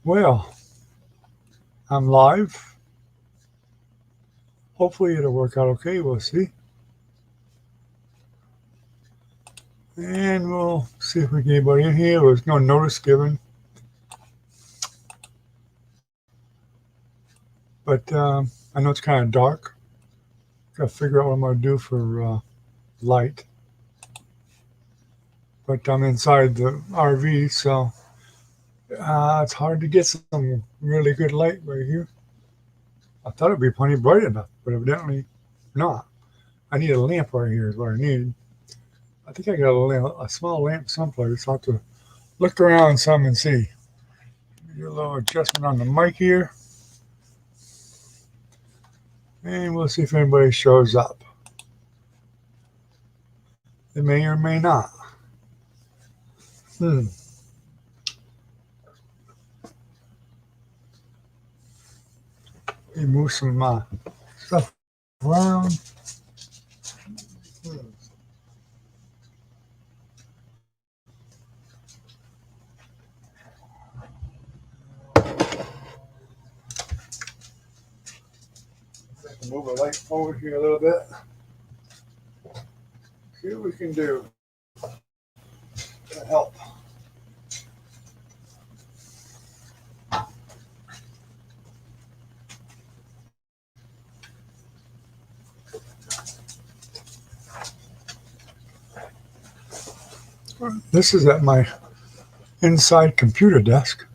Well, I'm live. Hopefully it'll work out okay. We'll see. And we'll see if we get anybody in here. There's no notice given. But I know it's kind of dark. Got to figure out what I'm going to do for light. But I'm inside the RV, so it's hard to get some really good light right here. I thought it'd be plenty bright enough, but evidently not. I need a lamp right here is what I need. I think I got a small lamp someplace. I'll have to look around some and see. Do a little adjustment on the mic here. And we'll see if anybody shows up. They may or may not. Hmm. Let me move some stuff around. Hmm. Move the light forward here a little bit. See what we can do to help. This is at my inside computer desk,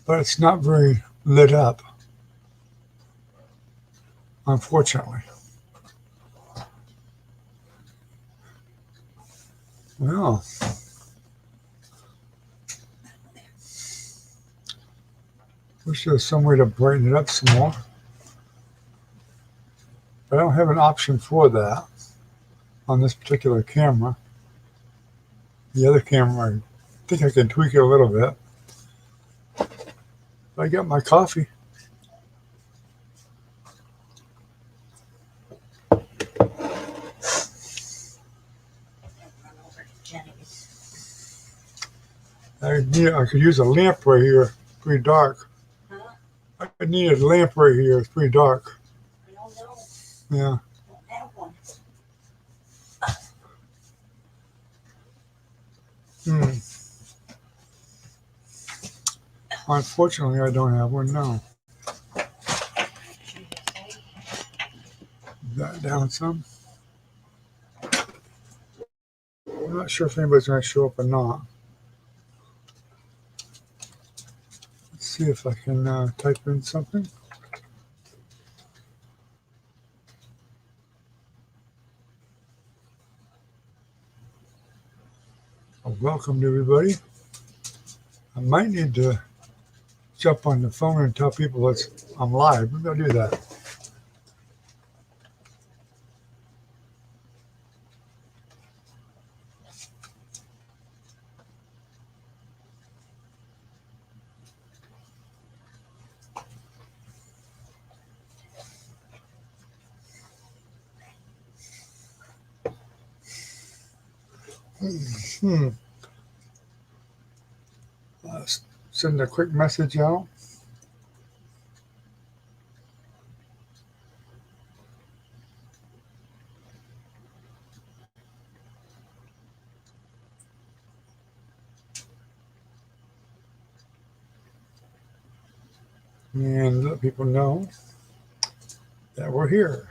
but it's not very lit up, unfortunately. Well, wish there was some way to brighten it up some more. But I don't have an option for that on this particular camera. The other camera, I think I can tweak it a little bit. I got my coffee. I could use a lamp right here. It's pretty dark. I need a lamp right here. It's pretty dark. Yeah. Hmm. Unfortunately, I don't have one now. That down some. I'm not sure if anybody's going to show up or not. Let's see if I can type in something. Welcome to everybody. I might need to jump on the phone and tell people I'm live. Maybe I'll do that. Hmm. Send a quick message out. And let people know that we're here.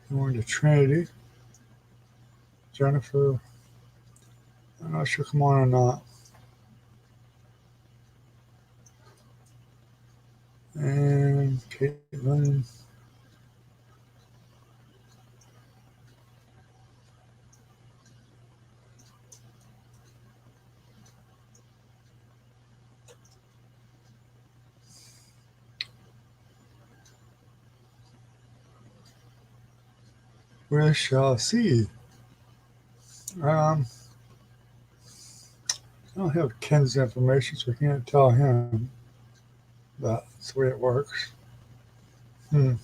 Going to Trinity. Jennifer, I'm not sure come on or not. And Caitlin. We shall see. I don't have Ken's information, so I can't tell him. But that's the way it works. Hmm.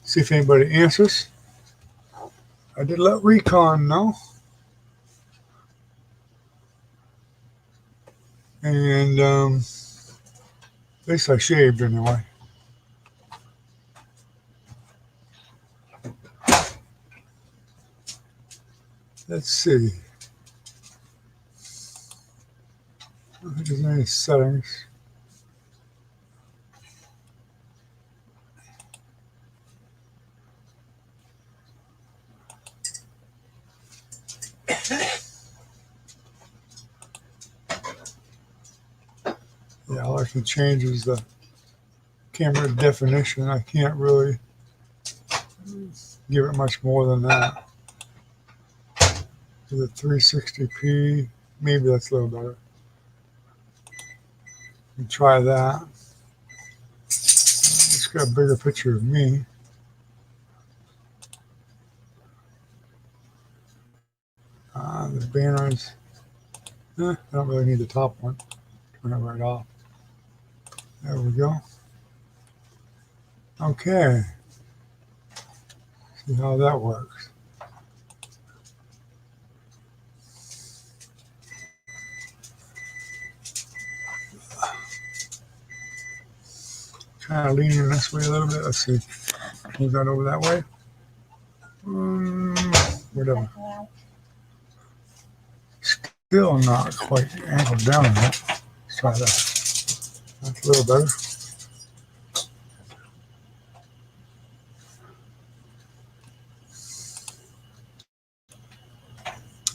See if anybody answers. I did let Recon know, and at least I shaved anyway. Let's see. I don't think there's any settings. Yeah, all I can change is the camera definition. I can't really give it much more than that. To the 360p, maybe that's a little better. Try that. It's got a bigger picture of me. The banners, I don't really need the top one. Turn it right off. There we go. Okay. See how that works. Kind of leaning this way a little bit. Let's see. Move that over that way. Whatever. Still not quite angled down yet. Let's try that. That's a little better.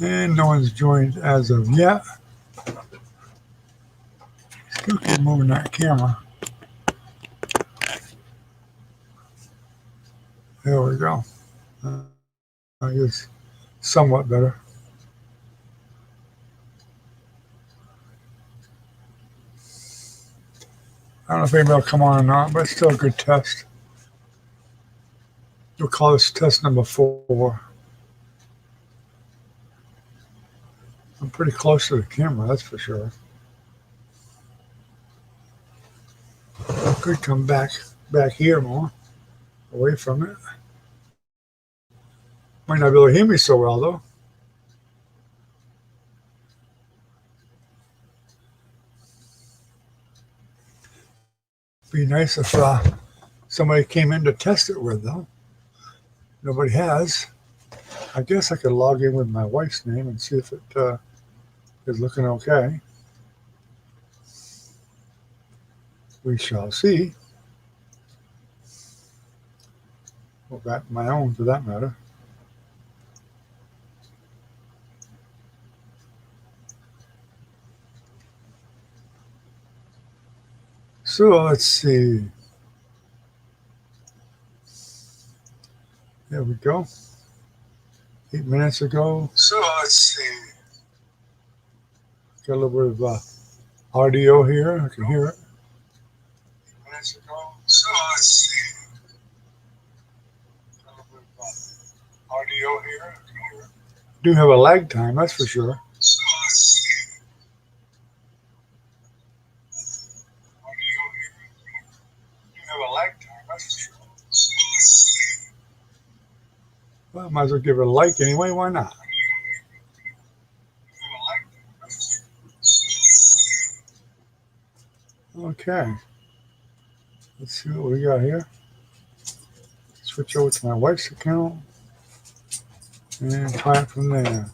And no one's joined as of yet. Still keep moving that camera. There we go. I guess somewhat better. I don't know if anybody will come on or not, but it's still a good test. We'll call this test number 4. I'm pretty close to the camera, that's for sure. I could come back here more, away from it. Might not be able to hear me so well though. Be nice if somebody came in to test it with though. Nobody has. I guess I could log in with my wife's name and see if it is looking okay. We shall see. Well, back my own for that matter. So let's see. There we go. 8 minutes ago. So let's see. Got a little bit of audio here. I can hear it. 8 minutes ago. So let's see. Got a little bit of audio here. I can hear it. Do have a lag time, that's for sure. So let's see. Audio here. Do have a lag time, that's for sure. So let's see. Well, I might as well give it a like anyway. Why not? Okay. Let's see what we got here. Switch over to my wife's account and try it from there.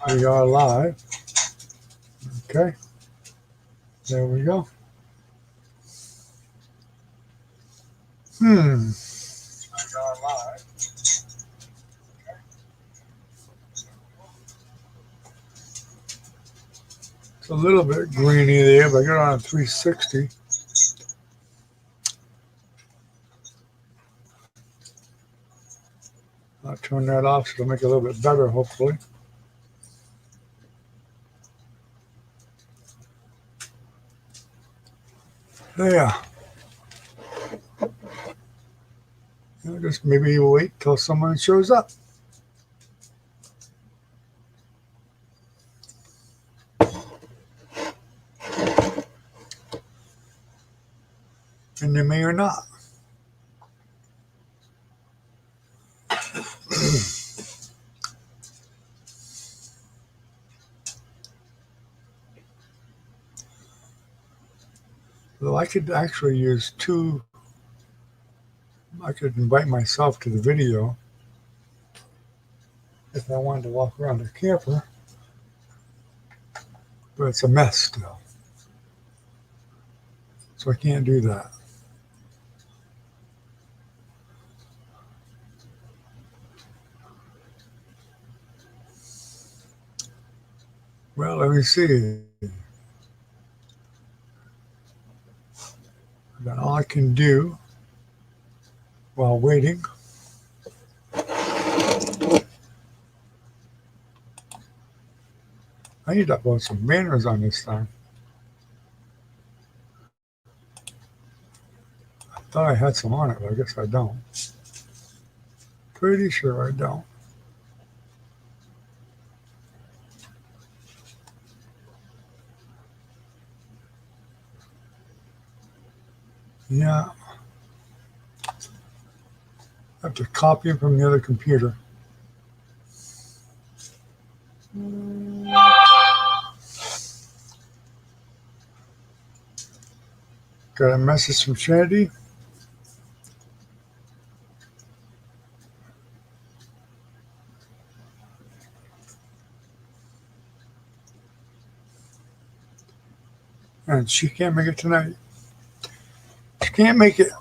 We are live. Okay. There we go. We are live. It's a little bit greeny there, but I got it on 360. I'll turn that off so it'll make it a little bit better, hopefully. There. Just maybe wait till someone shows up. And they may or not. Though I could actually use two, I could invite myself to the video if I wanted to walk around the camper, but it's a mess still. So I can't do that. Well, let me see. Then all I can do while waiting I need to upload some manners on this thing. I thought I had some on it, but I guess I don't. Pretty sure I don't. Yeah. I have to copy it from the other computer. Got a message from Shandy. And she can't make it tonight. She can't make it.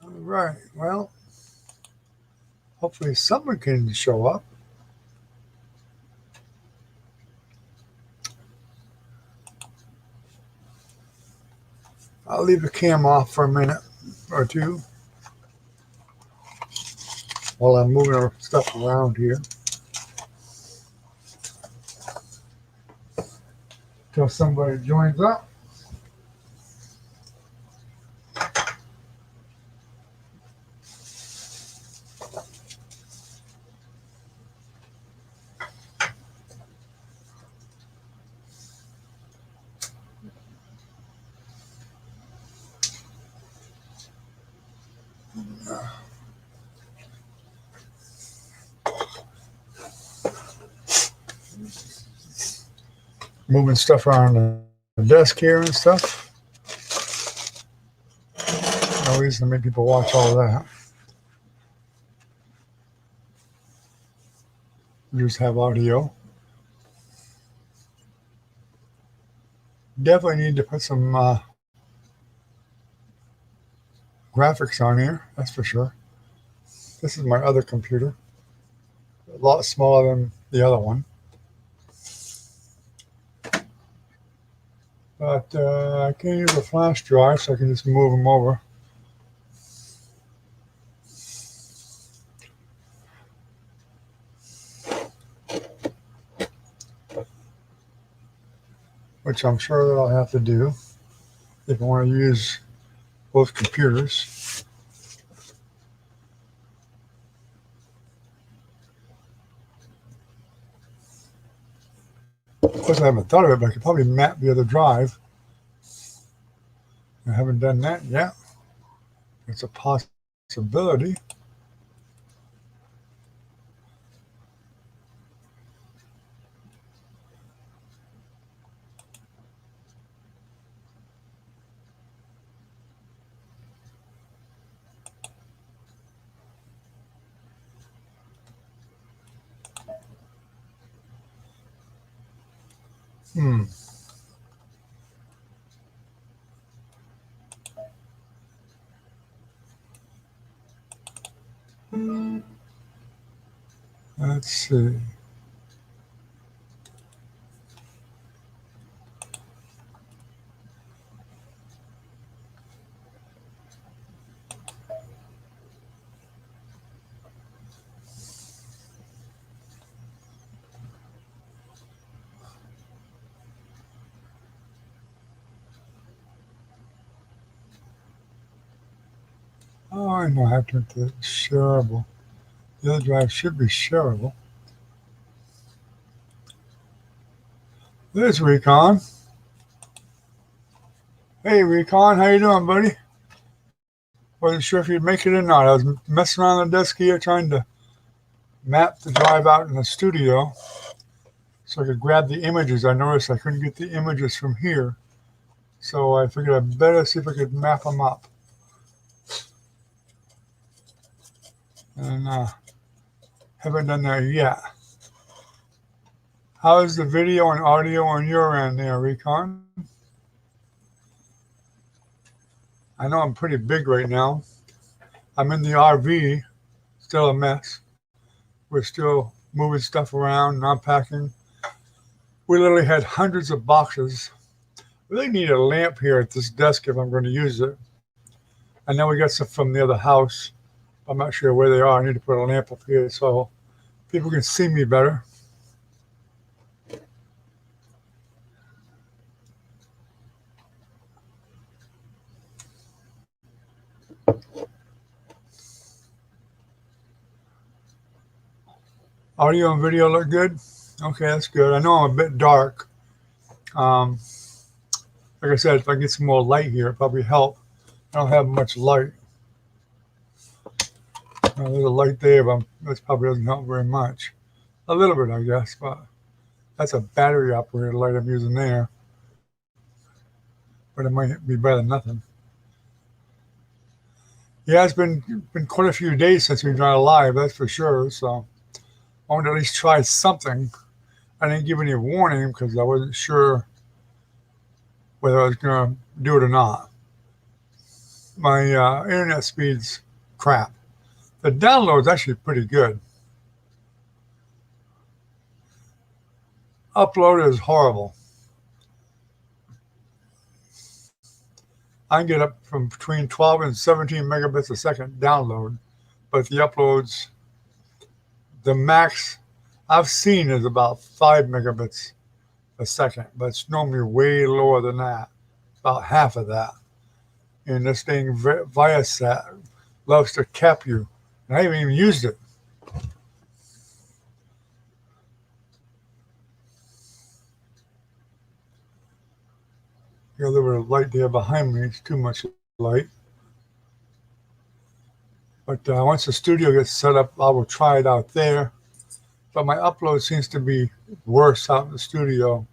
All right. Well, hopefully someone can show up. I'll leave the cam off for a minute or two while I'm moving stuff around here. Till somebody joins up. Moving stuff around the desk here and stuff. No reason to make people watch all that. Just have audio. Definitely need to put some graphics on here, that's for sure. This is my other computer. A lot smaller than the other one. But I can't use a flash drive, so I can just move them over. Which I'm sure that I'll have to do if I want to use both computers. Of course, I haven't thought of it, but I could probably map the other drive. I haven't done that yet. It's a possibility. Let's see. Oh, I know I have to turn to shareable. The other drive should be shareable. There's Recon. Hey, Recon, how you doing, buddy? Wasn't sure if you'd make it or not. I was messing around the desk here trying to map the drive out in the studio so I could grab the images. I noticed I couldn't get the images from here, so I figured I'd better see if I could map them up. And haven't done that yet. How is the video and audio on your end there, Recon? I know I'm pretty big right now. I'm in the RV, still a mess. We're still moving stuff around, not packing. We literally had hundreds of boxes. We really need a lamp here at this desk if I'm going to use it. I know we got some from the other house. I'm not sure where they are. I need to put a lamp up here so people can see me better. Audio and video look good? Okay, that's good. I know I'm a bit dark. Like I said, if I get some more light here, it'll probably help. I don't have much light. There's a light there, but that probably doesn't help very much. A little bit, I guess, but that's a battery operated light I'm using there. But it might be better than nothing. Yeah, it's been quite a few days since we've gone live, that's for sure. So I wanted to at least try something. I didn't give any warning because I wasn't sure whether I was going to do it or not. My internet speed's crap. The download's actually pretty good. Upload is horrible. I can get up from between 12 and 17 megabits a second download, but the uploads, the max I've seen is about 5 megabits a second, but it's normally way lower than that, about half of that. And this thing, Viasat, loves to cap you. And I haven't even used it. Got a little bit of light there behind me. It's too much light. But once the studio gets set up, I will try it out there. But my upload seems to be worse out in the studio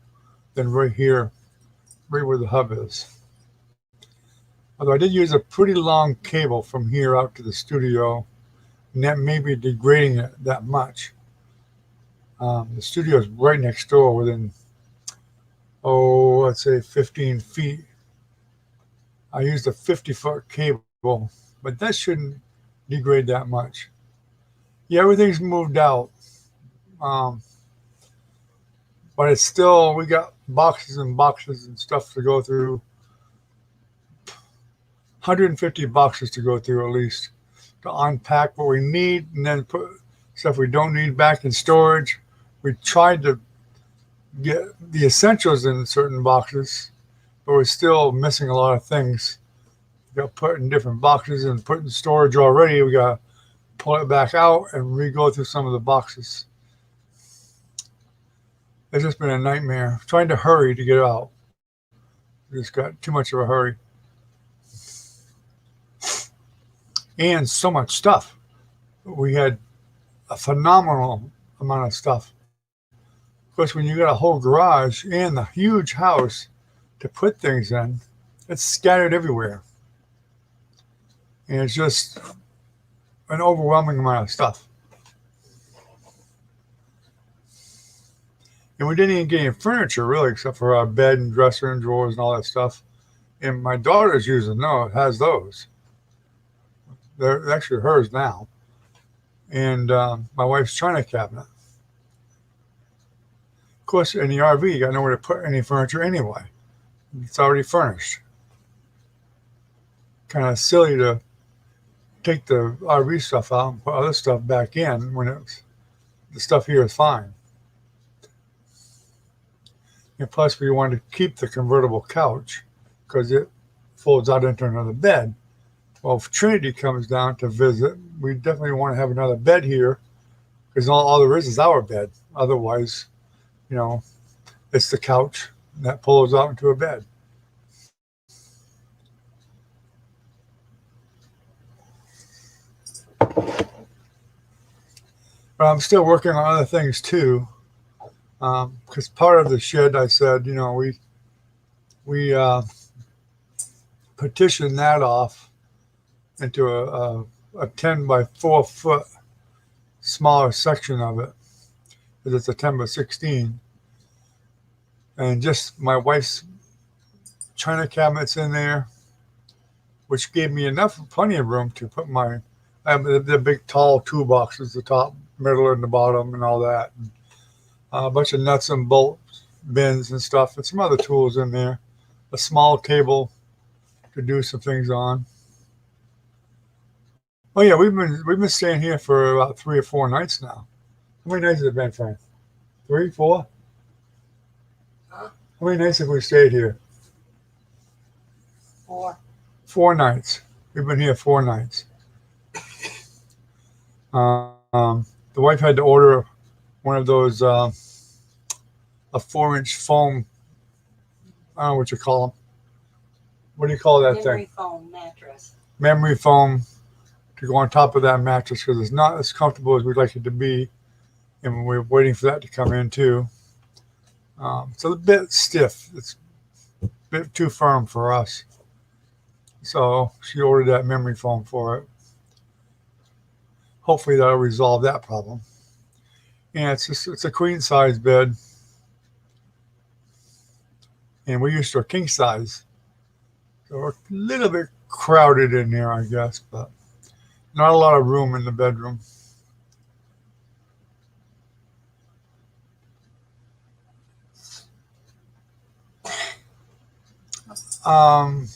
than right here, right where the hub is. Although I did use a pretty long cable from here out to the studio, and that may be degrading it that much. The studio is right next door within, let's say 15 feet. I used a 50-foot cable, but that shouldn't degrade that much. Yeah, everything's moved out. But it's still, we got boxes and boxes and stuff to go through. 150 boxes to go through at least to unpack what we need and then put stuff we don't need back in storage. We tried to get the essentials in certain boxes, but we're still missing a lot of things. We got put in different boxes and put in storage already. We got to pull it back out and re-go through some of the boxes. It's just been a nightmare trying to hurry to get out. We just got too much of a hurry. And so much stuff. We had a phenomenal amount of stuff. Of course, when you got a whole garage and a huge house to put things in, it's scattered everywhere. And it's just an overwhelming amount of stuff. And we didn't even get any furniture, really, except for our bed and dresser and drawers and all that stuff. And my daughter's has those. They're actually hers now. And my wife's china cabinet. Of course, in the RV, you got nowhere to put any furniture anyway. It's already furnished. Kind of silly to take the RV stuff out and put other stuff back in when the stuff here is fine. And plus, we wanted to keep the convertible couch because it folds out into another bed. Well, if Trinity comes down to visit, we definitely want to have another bed here because all there is our bed. Otherwise, you know, it's the couch that pulls out into a bed. But I'm still working on other things too. Because part of the shed, I said, we petitioned that off into a 10 by 4 foot smaller section of it because it's a 10 by 16, and just my wife's china cabinets in there, which gave me plenty of room to put I have the big tall toolboxes, the top, middle, and the bottom, and all that. And a bunch of nuts and bolts bins and stuff, and some other tools in there. A small table to do some things on. Oh yeah, we've been staying here for about 3 or 4 nights now. How many nights has it been, Frank? 3, 4? Huh? How many nights have we stayed here? 4. 4 nights. We've been here 4 nights. The wife had to order one of those a 4-inch foam. I don't know what you call them. What do you call that Memory thing? foam mattress. Memory foam to go on top of that mattress because it's not as comfortable as we'd like it to be, and we're waiting for that to come in too. It's a bit stiff. It's a bit too firm for us. So she ordered that memory foam for it. Hopefully that'll resolve that problem. And it's a queen size bed, and we're used to a king size, so we're a little bit crowded in there, I guess, but not a lot of room in the bedroom. Um,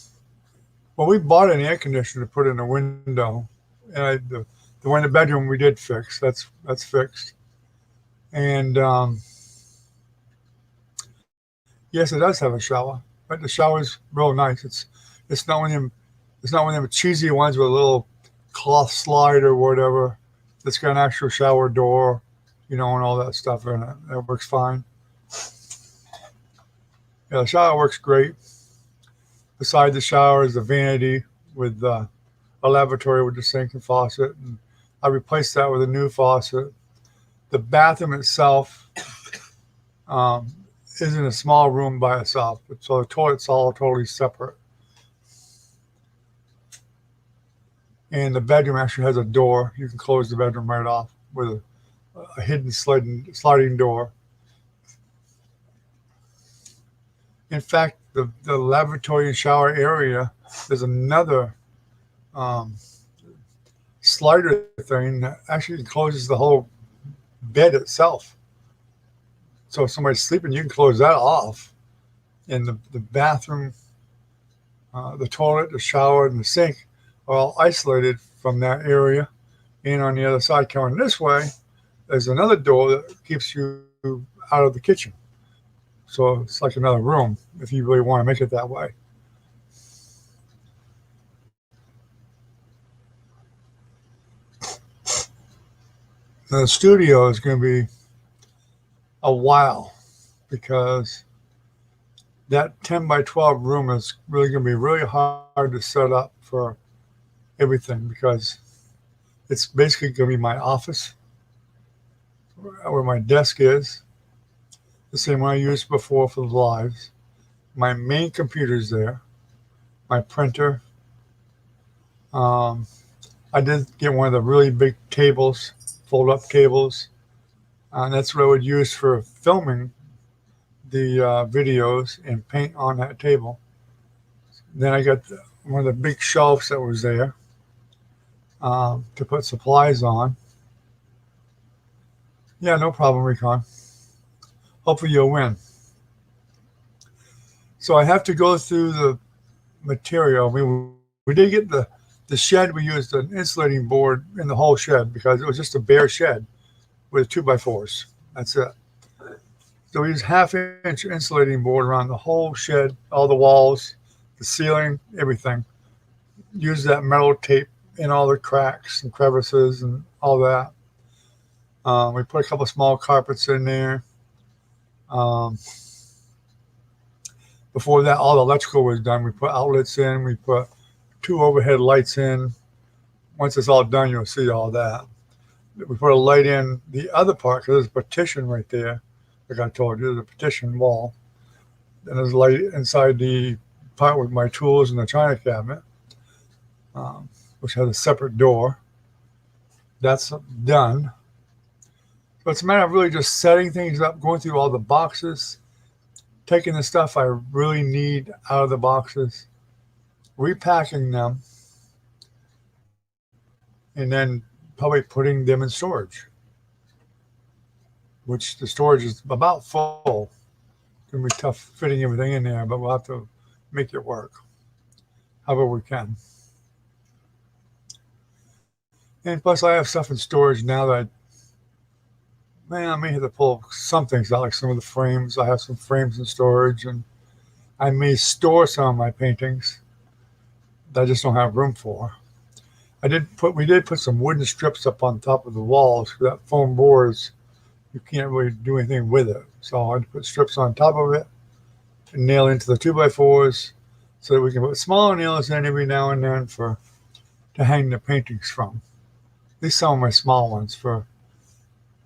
well, we bought an air conditioner to put in the window, and the one in the bedroom we did fix. That's fixed, and yes, it does have a shower, but the shower's real nice. It's not one of them cheesy ones with a little cloth slide or whatever. It's got an actual shower door, and all that stuff in it. It works fine. Yeah, the shower works great. Beside the shower is a vanity with a lavatory with the sink and faucet, and I replaced that with a new faucet. The bathroom itself um, is in a small room by itself, so the toilet's all totally separate. And the bedroom actually has a door. You can close the bedroom right off with a hidden sliding door. In fact, the lavatory and shower area, there's another um, slider thing that actually closes the whole bed itself. So if somebody's sleeping, you can close that off. And the bathroom, the toilet, the shower, and the sink are all isolated from that area. And on the other side, coming this way, there's another door that keeps you out of the kitchen. So it's like another room if you really want to make it that way. Now, the studio is going to be a while because that 10 by 12 room is really going to be really hard to set up for everything because it's basically going to be my office where my desk is, the same one I used before for the lives. My main computer's there, my printer. I did get one of the really big tables, fold-up tables, and that's what I would use for filming the videos and paint on that table. Then I got one of the big shelves that was there to put supplies on. Yeah, no problem, Recon. Hopefully you'll win. So I have to go through the material. We did get the shed. We used an insulating board in the whole shed because it was just a bare shed with 2x4s. That's it. So we used 1/2 inch insulating board around the whole shed, all the walls, the ceiling, everything. use that metal tape in all the cracks and crevices and all that. We put a couple small carpets in there. Um, Before that, all the electrical was done. We put outlets in. We put two overhead lights in. Once it's all done, you'll see all that. We put a light in the other part because there's a partition right there. Like I told you, there's a partition wall. And there's a light inside the part with my tools and the china cabinet, um, which has a separate door. That's done. So it's a matter of really just setting things up, going through all the boxes, taking the stuff I really need out of the boxes, repacking them, and then probably putting them in storage, which the storage is about full. It's going to be tough fitting everything in there, but we'll have to make it work however we can. And plus, I have stuff in storage now that man, I may have to pull some things out, like some of the frames. I have some frames in storage, and I may store some of my paintings that I just don't have room for. We did put some wooden strips up on top of the walls. That foam boards, you can't really do anything with it. So I put strips on top of it and nail into the 2x4s so that we can put smaller nails in every now and then to hang the paintings from. At least some of my small ones for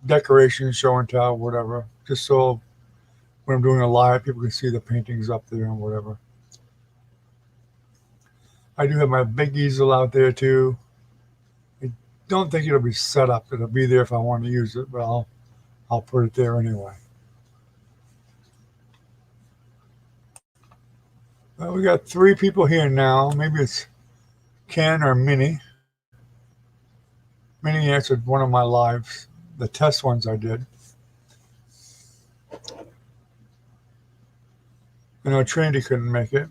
decoration, show and tell, whatever. Just so when I'm doing a live, people can see the paintings up there and whatever. I do have my big easel out there too. I don't think it'll be set up. It'll be there if I want to use it, but I'll put it there anyway. Well, we got 3 people here now. Maybe it's Ken or Minnie. Minnie answered one of my lives, the test ones I did. I know Trinity couldn't make it.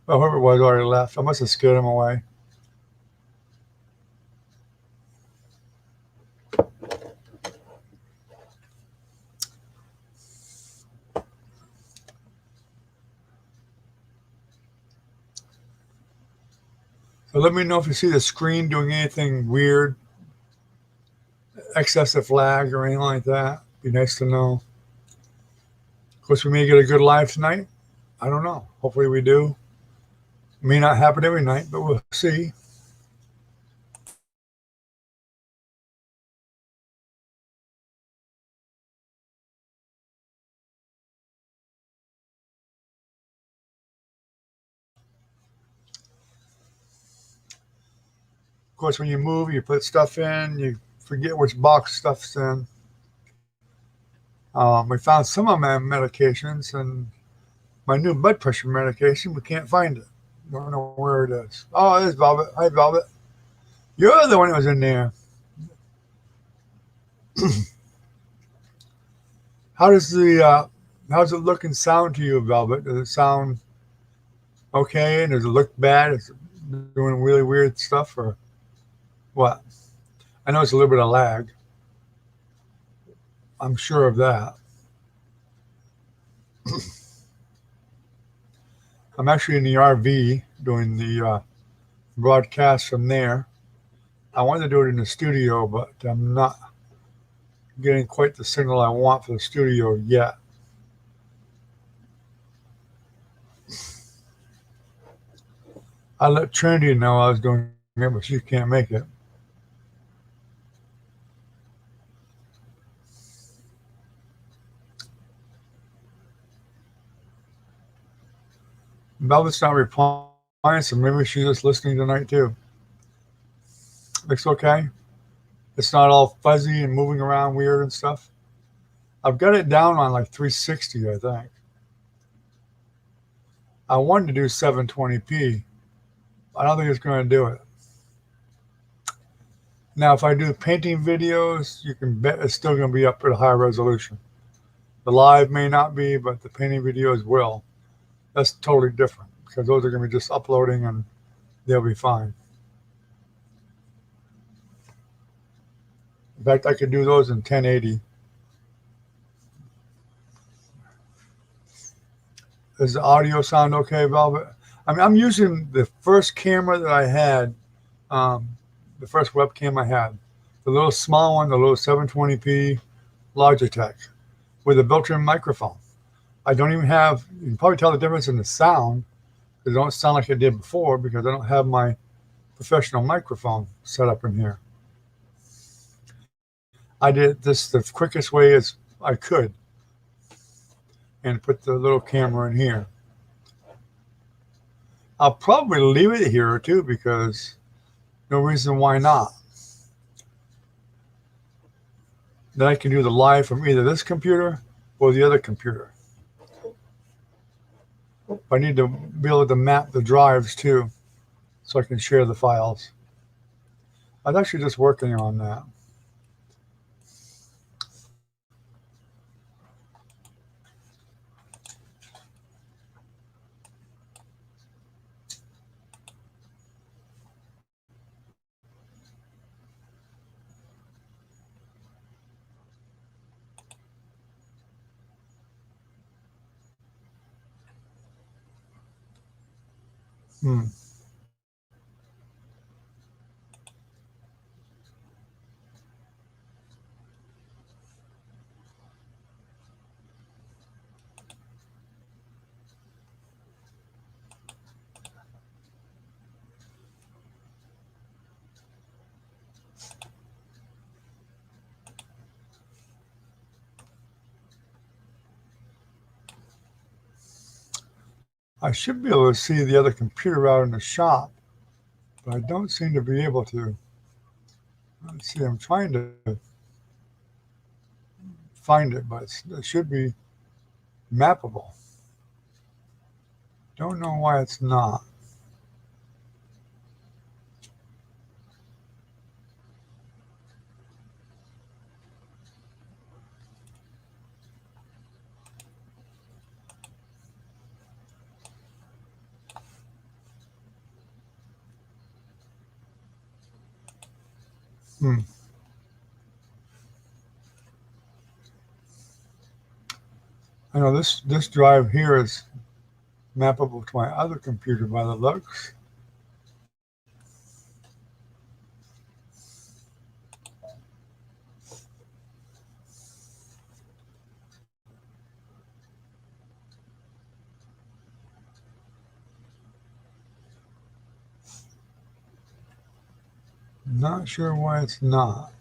Well, whoever it was already left. I must have scared him away. So let me know if you see the screen doing anything weird, excessive lag or anything like that. Be nice to know. Of course, we may get a good live tonight. I don't know. Hopefully we do. It may not happen every night, but we'll see. Of course, when you move, you put stuff in, you forget which box stuff's in. We found some of my medications and my new blood pressure medication. We can't find it. Don't know where it is. Oh, there's Velvet. Hi, Velvet. You're the one that was in there. How's it look and sound to you, Velvet? Does it sound okay? Does it look bad? Is it doing really weird stuff or what? I know it's a little bit of lag. I'm sure of that. I'm actually in the RV doing the broadcast from there. I wanted to do it in the studio, but I'm not getting quite the signal I want for the studio yet. I let Trinity know I was doing it, but she can't make it. Velvet's not replying, so maybe she's just listening tonight too. Looks okay. It's not all fuzzy and moving around weird and stuff. I've got it down on like 360, I think. I wanted to do 720p. I don't think it's going to do it. Now, if I do painting videos, you can bet it's still going to be up at a high resolution. The live may not be, but the painting videos will. That's totally different because those are going to be just uploading and they'll be fine. In fact, I could do those in 1080. Does the audio sound okay, Velvet? I mean, I'm using the first camera that I had, um, the first webcam I had, the little small one, the little 720p Logitech with a built-in microphone. I don't even have. You can probably tell the difference in the sound. It don't sound like it did before because I don't have my professional microphone set up in here. I did this the quickest way as I could and put the little camera in here. I'll probably leave it here too because no reason why not. Then I can do the live from either this computer or the other computer. I need to be able to map the drives too so I can share the files. I'm actually just working on that. Hmm. I should be able to see the other computer out in the shop, but I don't seem to be able to. Let's see, I'm trying to find it, but it should be mappable. Don't know why it's not. Hmm. I know this drive here is mappable to my other computer by the looks. Not sure why it's not.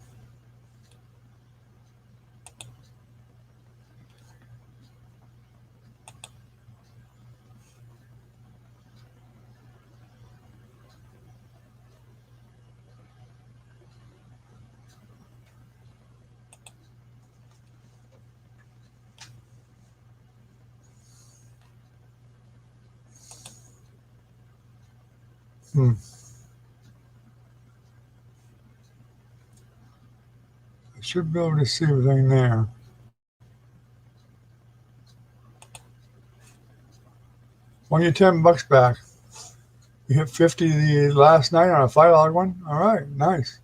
Hmm. I should be able to see everything there. When you $10 back, you hit 50 the last night on a $5 one. All right, nice.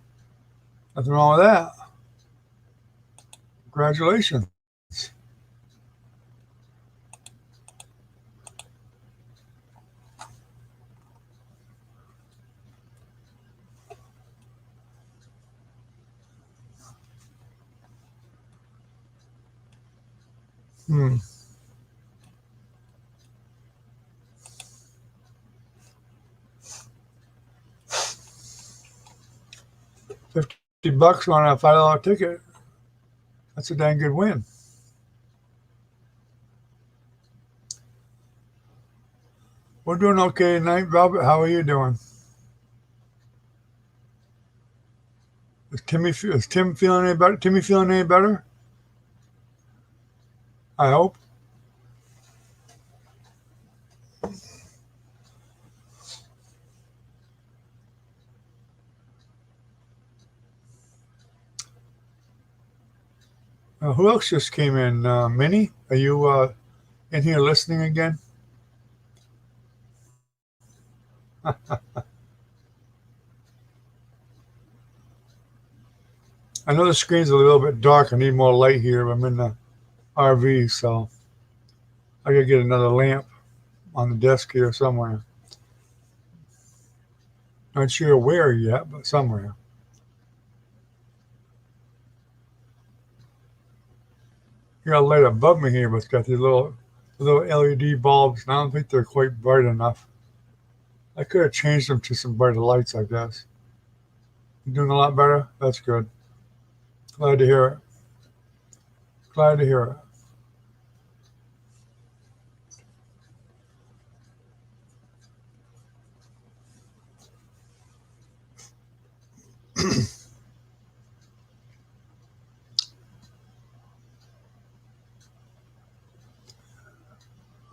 Nothing wrong with that. Congratulations. Hmm. $50 on a $5 ticket. That's a dang good win. We're doing okay tonight, Robert. How are you doing? Is Tim feeling any better? Timmy feeling any better? I hope. Who else just came in? Minnie, are you in here listening again? I know the screen's a little bit dark. I need more light here. I'm in the RV, so I gotta get another lamp on the desk here somewhere. Not sure where yet, but somewhere. You got a light above me here, but it's got these little LED bulbs, and I don't think they're quite bright enough. I could have changed them to some brighter lights, I guess. You doing a lot better? That's good. Glad to hear it. Glad to hear it.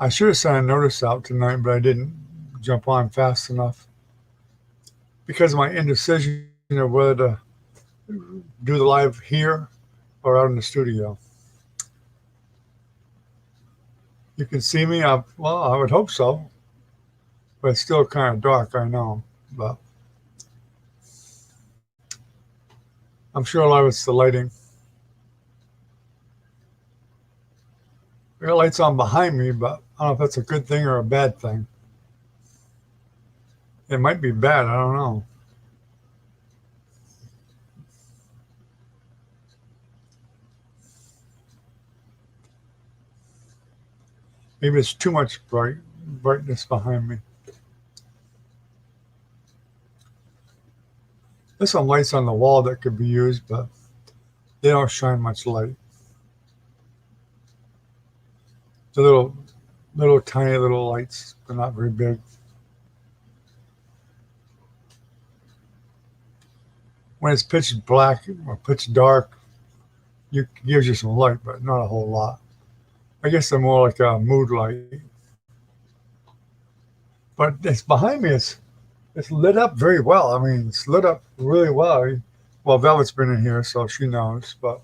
I should have sent a notice out tonight, but I didn't jump on fast enough because of my indecision of whether to do the live here or out in the studio. You can see me up. Well, I would hope so, but it's still kind of dark, I know. But I'm sure a lot of it's the lighting. I got lights on behind me, but I don't know if that's a good thing or a bad thing. It might be bad. I don't know. Maybe it's too much brightness behind me. There's some lights on the wall that could be used, but they don't shine much light. The little tiny little lights. They're not very big. When it's pitch black or pitch dark, it gives you some light, but not a whole lot. I guess they're more like a mood light. But it's behind me. It's lit up very well. I mean, it's lit up really well. Well, Velvet's been in here, so she knows. But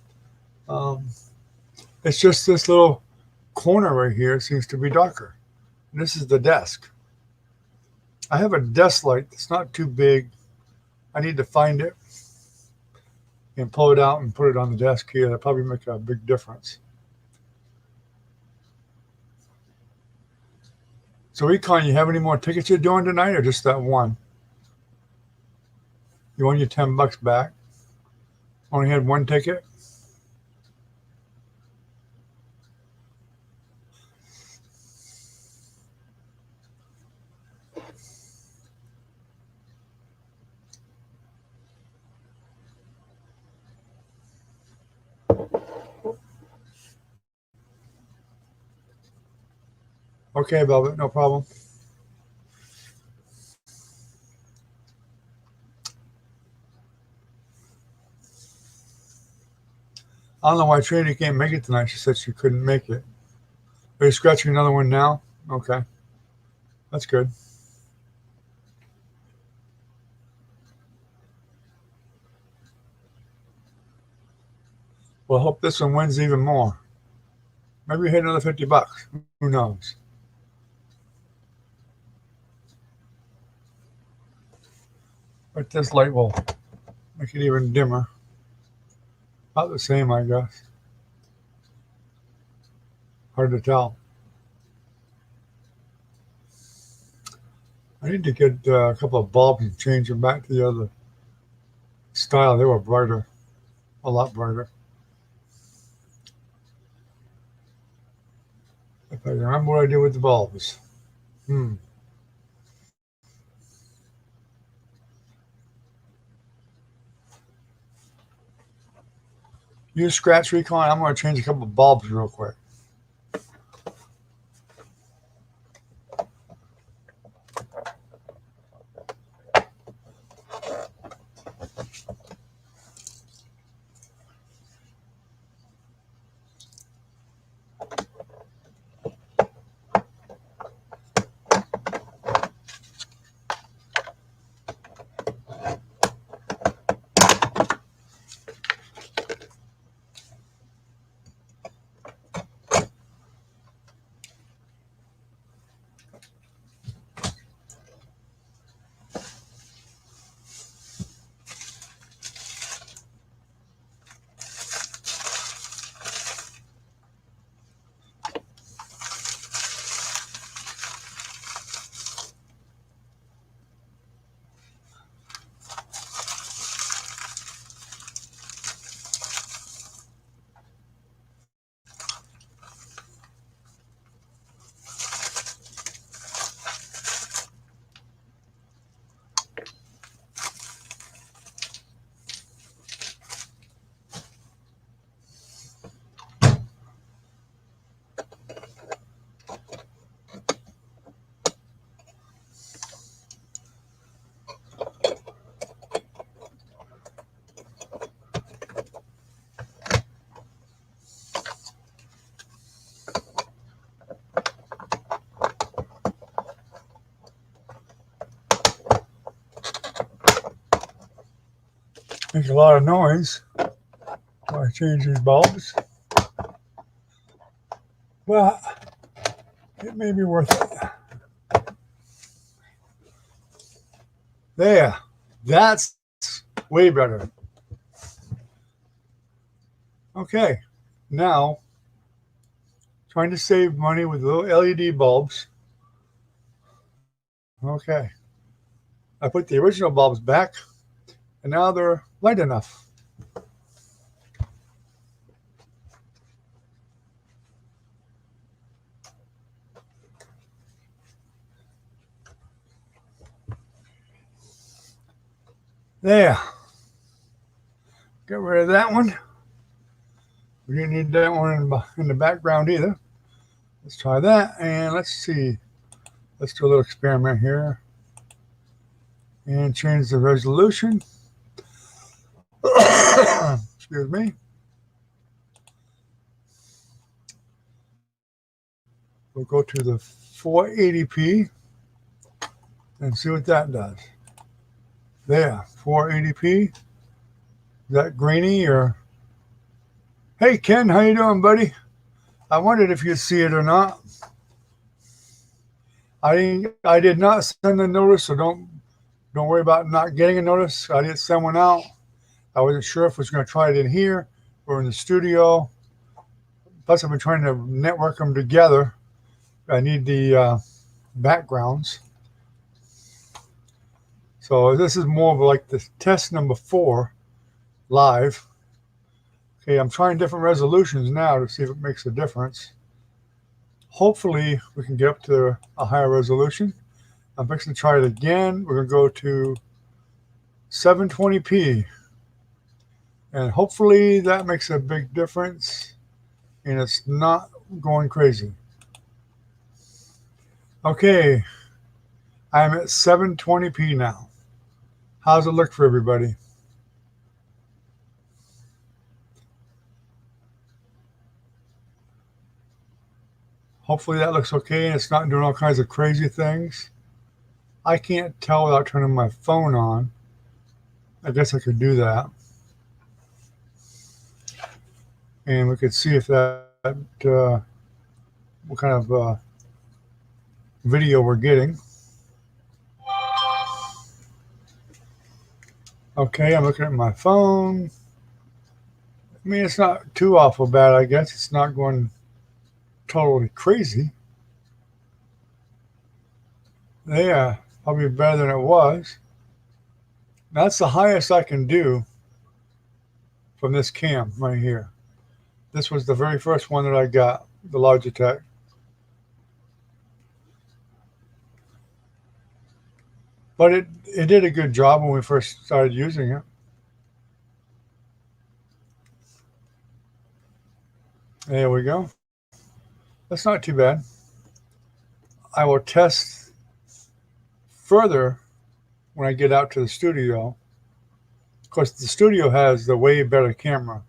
um, it's just this little corner right here seems to be darker. And this is the desk. I have a desk light that's not too big. I need to find it and pull it out and put it on the desk here. That'll probably make a big difference. So, Econ, you have any more tickets you're doing tonight, or just that one? You won your $10 back. Only had one ticket. Okay, Velvet, no problem. I don't know why Trinity can't make it tonight. She said she couldn't make it. Are you scratching another one now? Okay, that's good. Well, I hope this one wins even more. Maybe we hit another $50. Who knows? But this light will make it even dimmer. About the same, I guess. Hard to tell. I need to get a couple of bulbs and change them back to the other style. They were brighter, a lot brighter. If I remember what I did with the bulbs. Hmm. Use Scratch Recon. I'm going to change a couple of bulbs real quick. Makes a lot of noise. So I change these bulbs. But it may be worth it. There. That's way better. Okay. Now, trying to save money with little LED bulbs. Okay. I put the original bulbs back, and now they're light enough. There. Get rid of that one. We didn't need that one in the background either. Let's try that, and let's see. Let's do a little experiment here. And change the resolution. Excuse me. We'll go to the 480p and see what that does. There, 480p. Is that grainy or? Hey Ken, how you doing, buddy? I wondered if you'd see it or not. I did not send a notice, so don't worry about not getting a notice. I didn't send one out. I wasn't sure if I was going to try it in here or in the studio. Plus, I've been trying to network them together. I need the backgrounds. So this is more of like the test number 4 live. Okay, I'm trying different resolutions now to see if it makes a difference. Hopefully we can get up to a higher resolution. I'm fixing to try it again. We're going to go to 720p. And hopefully that makes a big difference and it's not going crazy. Okay, I'm at 720p now. How's it look for everybody? Hopefully that looks okay and it's not doing all kinds of crazy things. I can't tell without turning my phone on. I guess I could do that. And we could see if that, what kind of video we're getting. Okay, I'm looking at my phone. I mean, it's not too awful bad, I guess. It's not going totally crazy. Yeah, probably better than it was. That's the highest I can do from this cam right here. This was the very first one that I got, the Logitech. But it did a good job when we first started using it. There we go. That's not too bad. I will test further when I get out to the studio. Of course, the studio has the way better camera.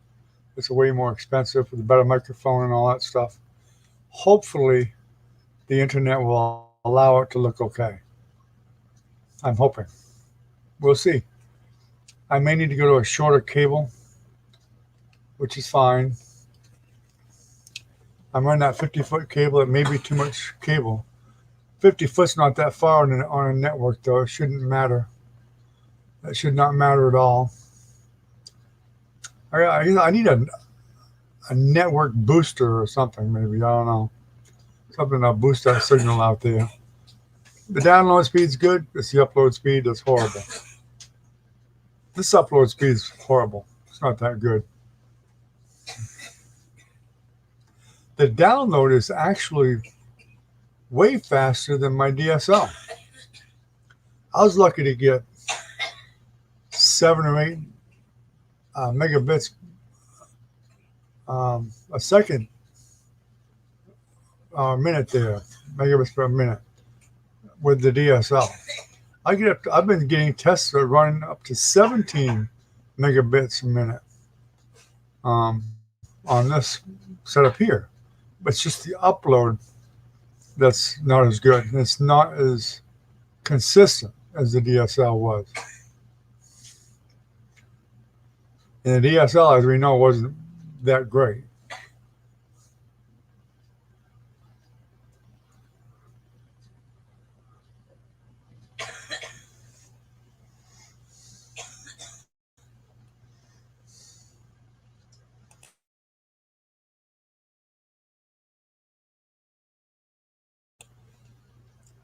It's way more expensive with a better microphone and all that stuff. Hopefully, the internet will allow it to look okay. I'm hoping. We'll see. I may need to go to a shorter cable, which is fine. I'm running that 50-foot cable. It may be too much cable. 50 foot's not that far on a network, though. It shouldn't matter. That should not matter at all. I need a network booster or something, maybe. I don't know. Something that'll boost that signal out there. The download speed's good. It's the upload speed that's horrible. This upload speed is horrible. It's not that good. The download is actually way faster than my DSL. I was lucky to get 7 or 8 megabits a second, minute there, megabits per minute with the DSL. I've been getting tests that run up to 17 megabits a minute on this setup here. But it's just the upload that's not as good. It's not as consistent as the DSL was. And the DSL, as we know, wasn't that great.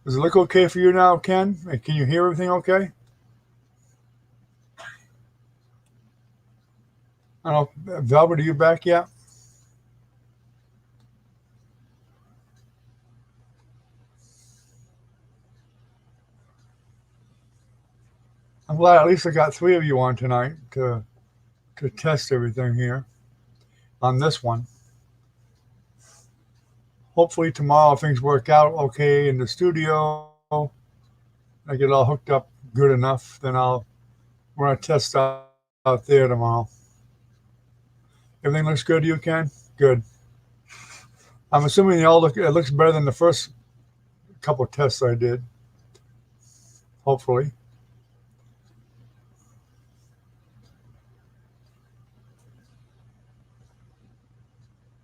Does it look okay for you now, Ken? Can you hear everything okay? I don't know. Velvet, are you back yet? I'm glad at least I got three of you on tonight to test everything here on this one. Hopefully tomorrow things work out okay in the studio. I get all hooked up good enough, then we're gonna test out there tomorrow. Everything looks good to you, Ken? Good. I'm assuming they all look. It looks better than the first couple tests I did. Hopefully,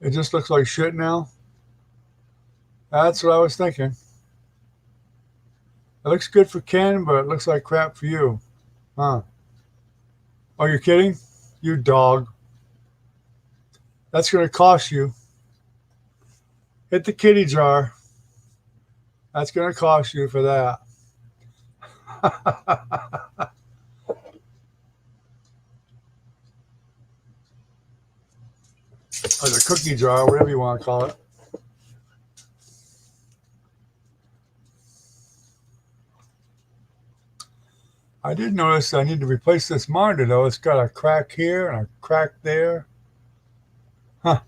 it just looks like shit now. That's what I was thinking. It looks good for Ken, but it looks like crap for you, huh? Oh, you're kidding? You dog. That's gonna cost you. Hit the kitty jar. That's gonna cost you for that. Or the cookie jar, whatever you want to call it. I did notice I need to replace this monitor though. It's got a crack here and a crack there. Huh.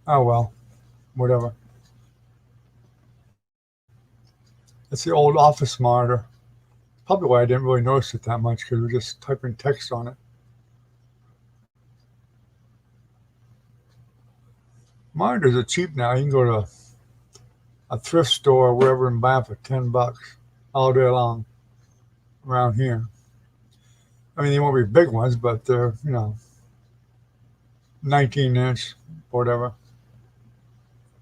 Oh well, whatever. It's the old office monitor. Probably why I didn't really notice it that much because we're just typing text on it. Monitors are cheap now. You can go to a thrift store or wherever and buy them for $10 all day long around here. I mean, they won't be big ones, but they're 19-inch, whatever.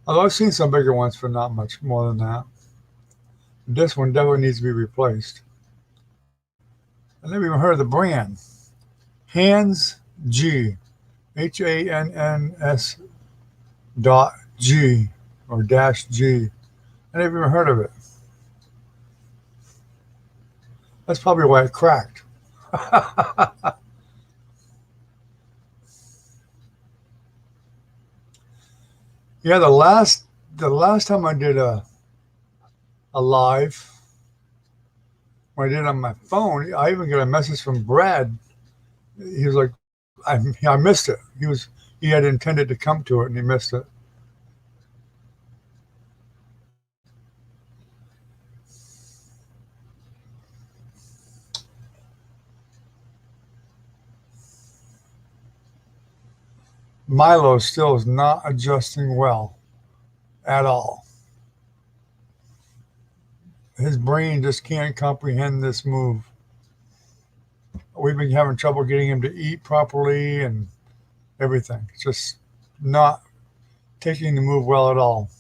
Although I've seen some bigger ones for not much more than that. This one definitely needs to be replaced. I never even heard of the brand. Hands G, HANNS dot G or dash G. I never even heard of it. That's probably why it cracked. Yeah, the last time I did a live, when I did it on my phone, I even got a message from Brad. He was like, I missed it. He had intended to come to it and he missed it. Milo still is not adjusting well at all. His brain just can't comprehend this move. We've been having trouble getting him to eat properly and everything. It's just not taking the move well at all.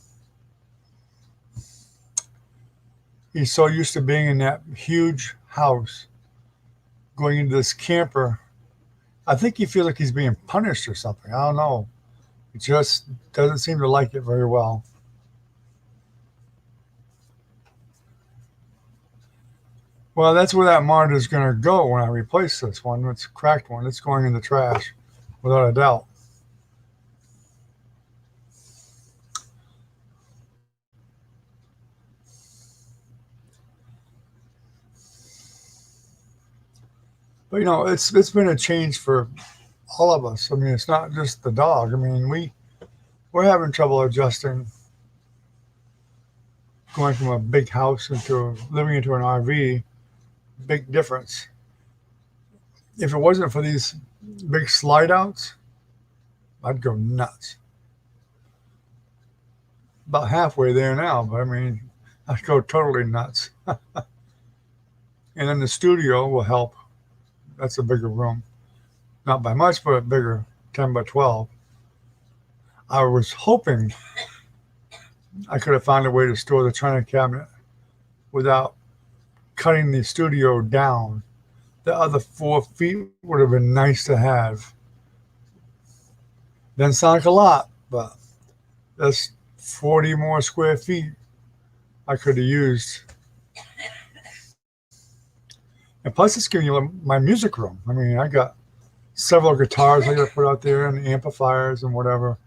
He's so used to being in that huge house, going into this camper. I think he feels like he's being punished or something. I don't know. He just doesn't seem to like it very well. Well, that's where that monitor is going to go when I replace this one. It's a cracked one. It's going in the trash, without a doubt. But it's been a change for all of us. I mean, it's not just the dog. I mean, we're having trouble adjusting going from a big house into living into an RV. Big difference. If it wasn't for these big slide outs, I'd go nuts. About halfway there now, but I mean, I'd go totally nuts. And then the studio will help. That's a bigger room. not by much, but bigger, 10 by 12. I was hoping I could have found a way to store the china cabinet without cutting the studio down. The other 4 feet would have been nice to have. Doesn't sound like a lot, but that's 40 more square feet I could have used. And plus, it's giving you my music room. I mean, I got several guitars I got to put out there and amplifiers and whatever,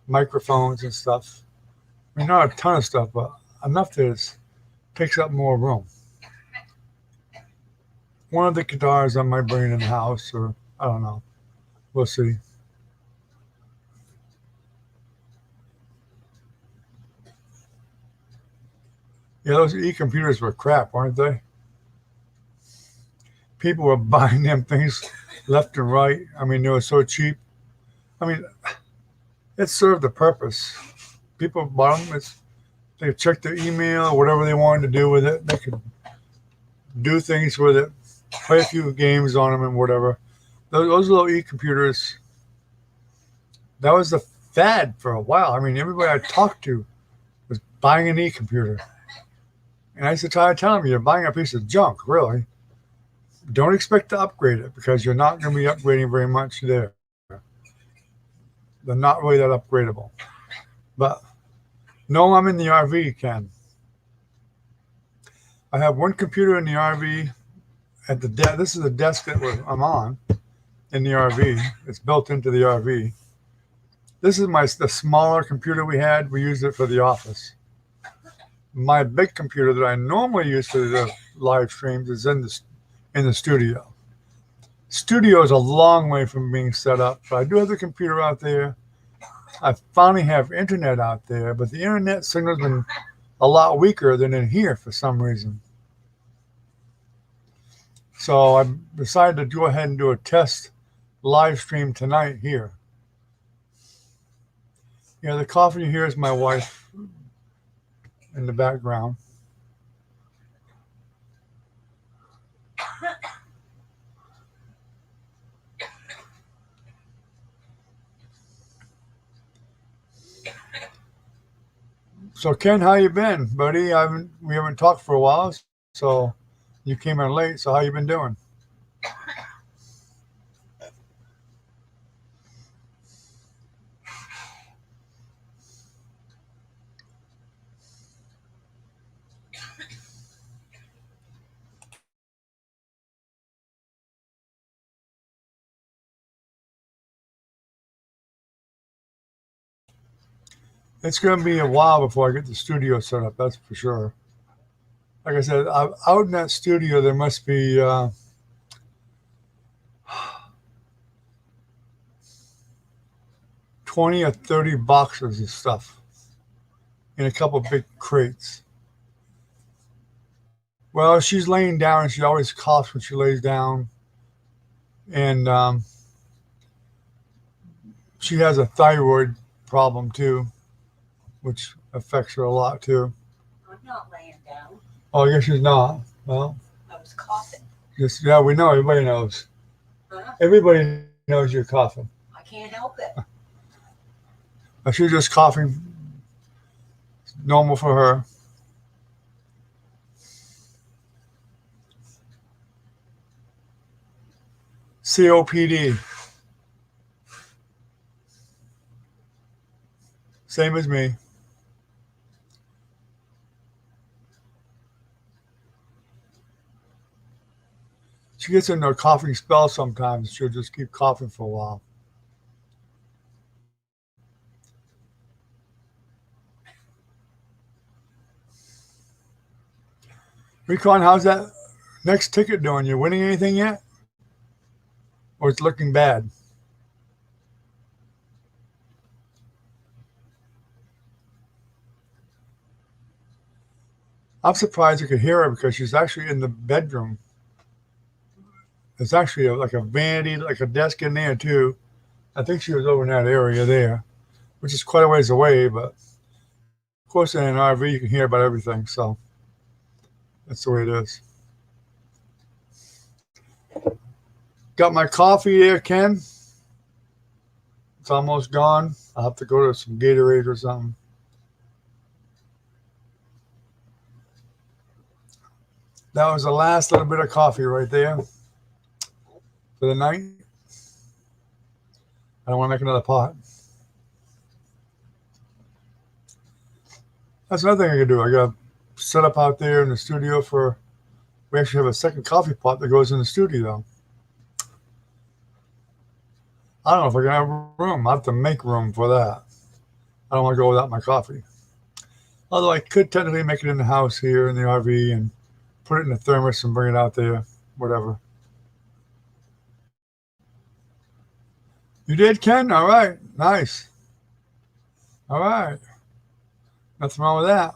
microphones and stuff. I mean, not a ton of stuff, but enough that it takes up more room. One of the guitars I might bring in the house, or I don't know. We'll see. Yeah, those e-computers were crap, weren't they? People were buying them things left and right. I mean, they were so cheap. I mean, it served a purpose. People bought them. They could check their email, whatever they wanted to do with it. They could do things with it, play a few games on them and whatever. Those little e-computers, that was the fad for a while. I mean, everybody I talked to was buying an e-computer. And I used to try to tell them, you're buying a piece of junk, really. Don't expect to upgrade it because you're not going to be upgrading very much there. They're not really that upgradable. But no, I'm in the RV, Ken. I have one computer in the RV at the desk. This is the desk that I'm on in the RV. It's built into the RV. This is the smaller computer we had. We used it for the office. My big computer that I normally use for the live streams is in the studio. Studio is a long way from being set up, but I do have the computer out there. I finally have internet out there, but the internet signal's been a lot weaker than in here for some reason. So I decided to go ahead and do a test live stream tonight here. Yeah, the coffee you hear is my wife in the background. So Ken, how you been, buddy? We haven't talked for a while, so you came in late. So how you been doing? It's gonna be a while before I get the studio set up. That's for sure. Like I said, out in that studio there must be 20 or 30 boxes of stuff in a couple big crates. Well, she's laying down and she always coughs when she lays down, and she has a thyroid problem too, which affects her a lot too. I'm not laying down. Oh, I guess she's not. Well, I was coughing. just yeah, we know. Everybody knows. Huh? Everybody knows you're coughing. I can't help it. She's just coughing. It's normal for her. COPD. Same as me. She gets into a coughing spell sometimes. She'll just keep coughing for a while. Recon, how's that next ticket doing? You winning anything yet? Or it's looking bad? I'm surprised you could hear her because she's actually in the bedroom. There's actually like a vanity, like a desk in there too. I think she was over in that area there, which is quite a ways away, but of course in an RV you can hear about everything, so that's the way it is. Got my coffee here, Ken. It's almost gone. I'll have to go to some Gatorade or something. That was the last little bit of coffee right there for the night. I don't want to make another pot. That's another thing I could do. I got set up out there in the studio for. We actually have a second coffee pot that goes in the studio. I don't know if I can have room. I have to make room for that. I don't want to go without my coffee. Although I could technically make it in the house here in the RV and put it in the thermos and bring it out there. Whatever. You did, Ken? All right. Nice. All right. Nothing wrong with that.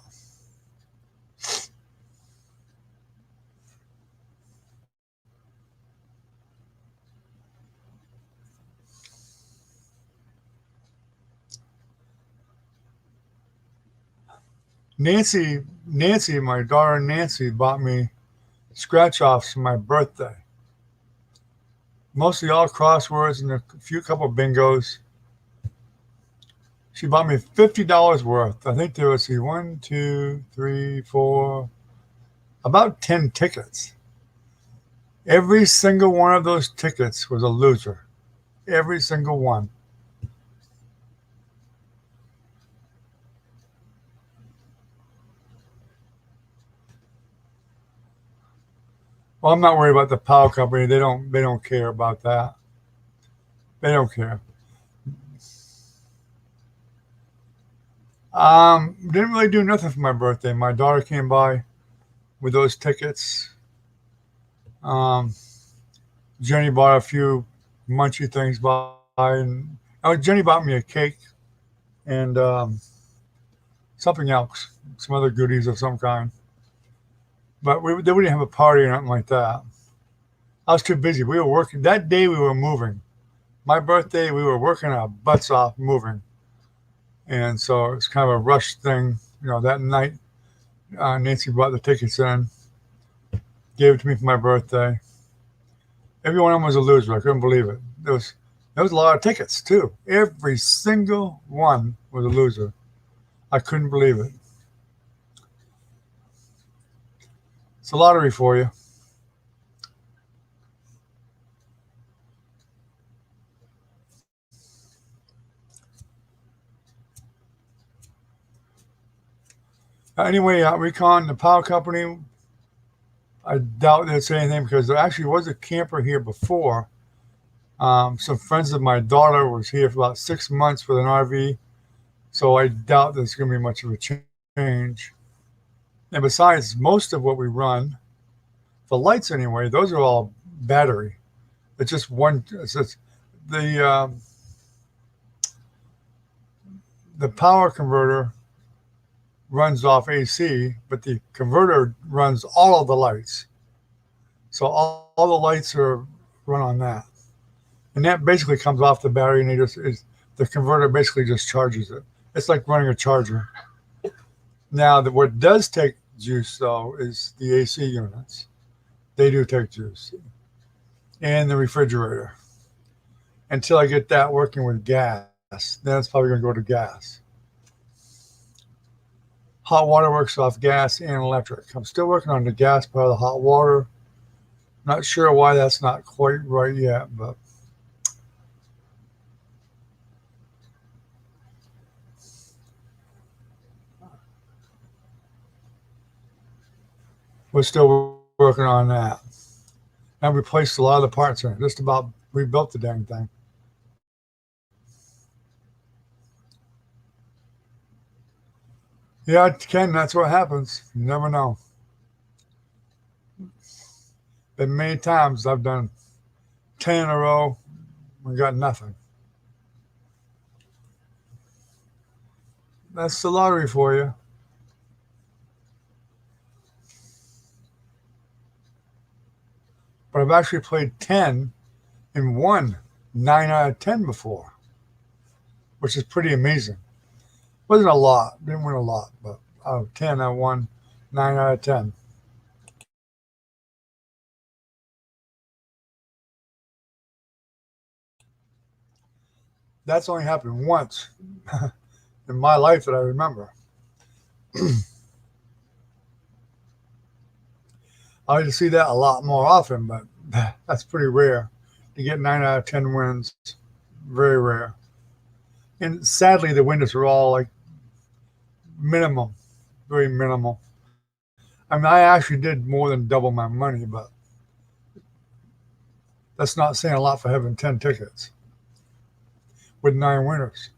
Nancy, my daughter Nancy bought me scratch offs for my birthday. Mostly all crosswords and a few couple bingos. She bought me $50 worth. I think there was one, two, three, four, about 10 tickets. Every single one of those tickets was a loser. Every single one. Well, I'm not worried about the power company. They don't care about that. They don't care. Didn't really do nothing for my birthday. My daughter came by with those tickets. Um, Jenny bought a few munchy things by, and Jenny bought me a cake and something else, some other goodies of some kind. But they wouldn't have a party or nothing like that. I was too busy. We were working that day. We were moving. My birthday, we were working our butts off moving, and so it's kind of a rush thing. That night, Nancy brought the tickets in, gave it to me for my birthday. Every one of them was a loser. I couldn't believe it. There was a lot of tickets too. Every single one was a loser. I couldn't believe it. It's a lottery for you. Anyway, Recon, the power company, I doubt they'd say anything because there actually was a camper here before. Some friends of my daughter was here for about 6 months with an RV, so I doubt there's going to be much of a change. And besides, most of what we run, the lights anyway, those are all battery. It's just one. The the power converter runs off AC, but the converter runs all of the lights. So all the lights are run on that, and that basically comes off the battery, and the converter basically just charges it. It's like running a charger. Now, what does take juice though is the AC units. They do take juice, and the refrigerator. Until I get that working with gas, then it's probably going to go to gas. Hot water works off gas and electric. I'm still working on the gas part of the hot water. Not sure why that's not quite right yet, but we're still working on that. And replaced a lot of the parts in it. Just about rebuilt the dang thing. Yeah, Ken, that's what happens. You never know. Been many times I've done 10 in a row and got nothing. That's the lottery for you. But I've actually played 10 and won 9 out of 10 before, which is pretty amazing. Wasn't a lot, didn't win a lot, but out of 10, I won 9 out of 10. That's only happened once in my life that I remember. I like to see that a lot more often, but that's pretty rare to get 9 out of 10 wins. Very rare. And sadly, the winners are all like minimum, very minimal. I mean, I actually did more than double my money, but that's not saying a lot for having 10 tickets with 9 winners.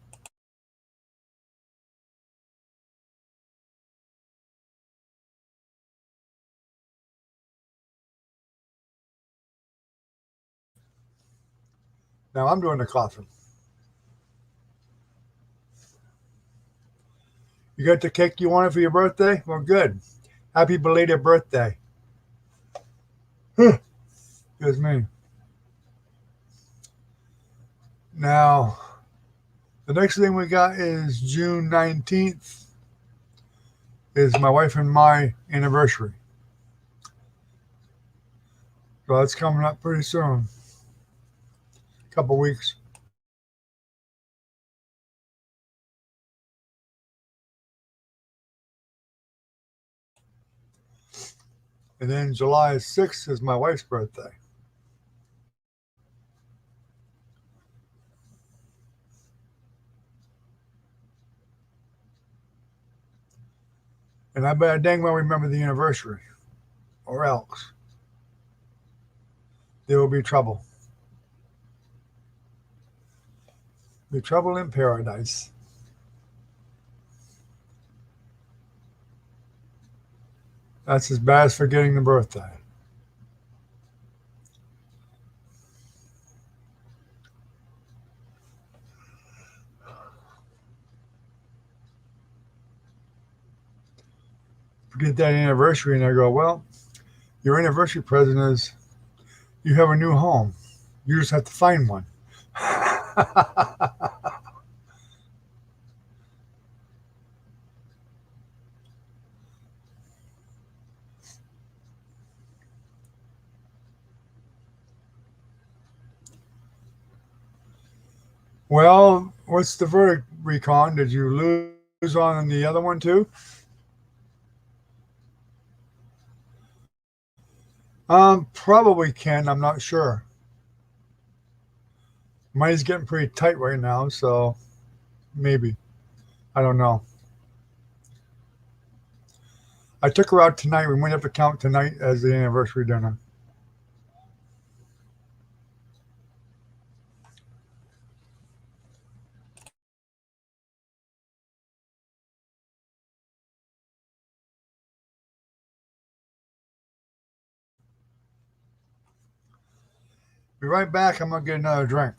Now I'm doing the coughing. You got the cake you wanted for your birthday? Well, good. Happy belated birthday. Excuse me. Now, the next thing we got is June 19th is my wife and my anniversary. So that's coming up pretty soon. A couple weeks. And then July 6th is my wife's birthday. And I better dang well remember the anniversary, or else there will be trouble. Be trouble in paradise. That's as bad as forgetting the birthday. Forget that anniversary, and I go, well, your anniversary present is you have a new home. You just have to find one. Well, what's the verdict, Recon? Did you lose on the other one too? Probably can. I'm not sure. Money's getting pretty tight right now, so maybe. I don't know. I took her out tonight. We might have to count tonight as the anniversary dinner. Be right back. I'm gonna get another drink.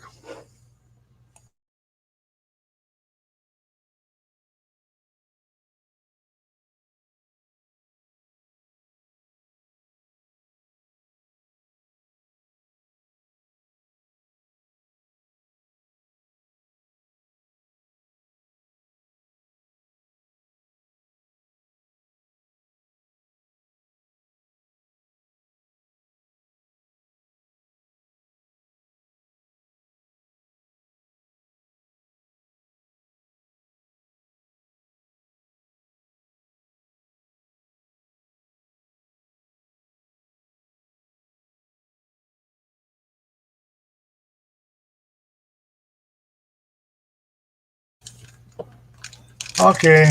Okay,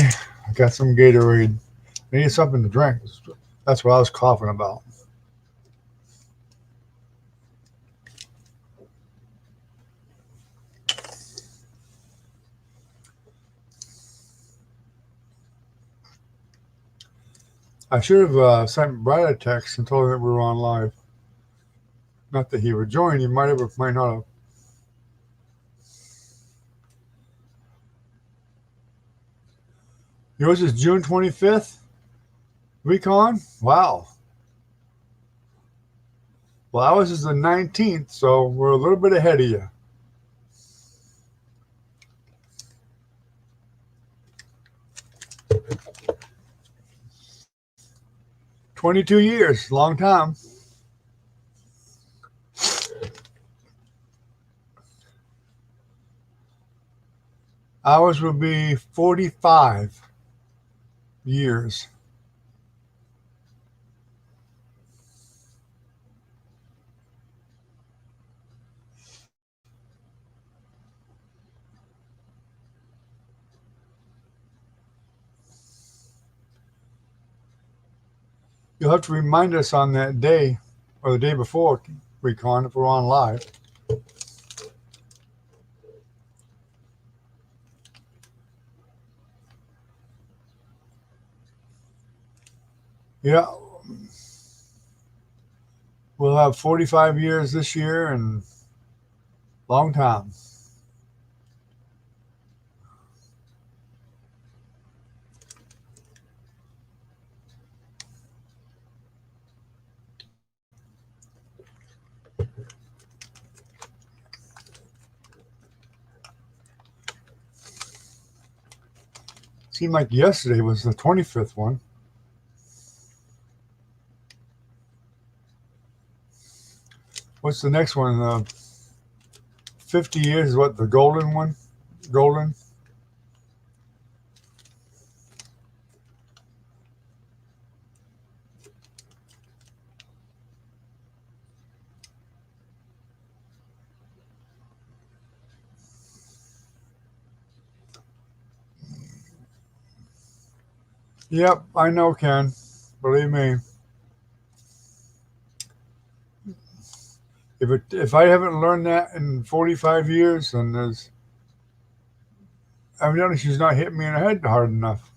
I got some Gatorade. I need something to drink. That's what I was coughing about. I should have sent Brad a text and told him that we were on live. Not that he would join. He might have or might not have. Yours is June 25th? Recon? Wow. Well, ours is the 19th, so we're a little bit ahead of you. 22 years, long time. Ours will be 45 years. You'll have to remind us on that day or the day before, Recon, if we're on live. Yeah, we'll have 45 years this year and long time. Seemed like yesterday was the 25th one. What's the next one? 50 years is what, the golden one? Golden? Yep, I know, Ken. Believe me. If I haven't learned that in 45 years, then there's evidently she's not hitting me in the head hard enough.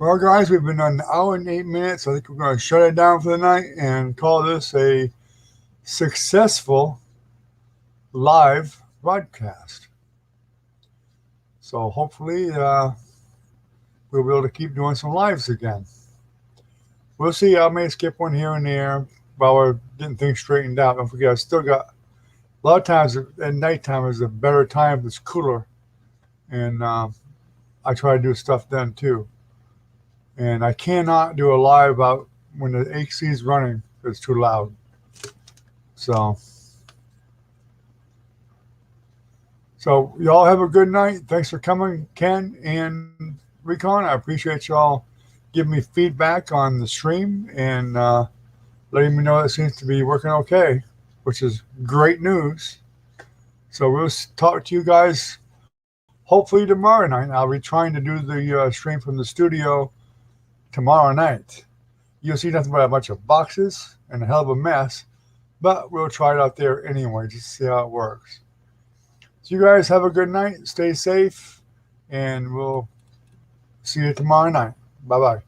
Well, guys, we've been on an hour and 8 minutes. I think we're going to shut it down for the night and call this a successful live broadcast. So hopefully we'll be able to keep doing some lives again. We'll see. I may skip one here and there while we're getting things straightened out. Don't forget, I still got a lot of times at nighttime is a better time. It's cooler, and I try to do stuff then too. And I cannot do a live out when the AC is running. It's too loud. So y'all have a good night. Thanks for coming, Ken and Recon. I appreciate y'all giving me feedback on the stream and letting me know it seems to be working okay, which is great news. So we'll talk to you guys hopefully tomorrow night. I'll be trying to do the stream from the studio tomorrow night. You'll see nothing but a bunch of boxes and a hell of a mess, but we'll try it out there anyway just to see how it works. So you guys have a good night, stay safe, and we'll see you tomorrow night. Bye-bye.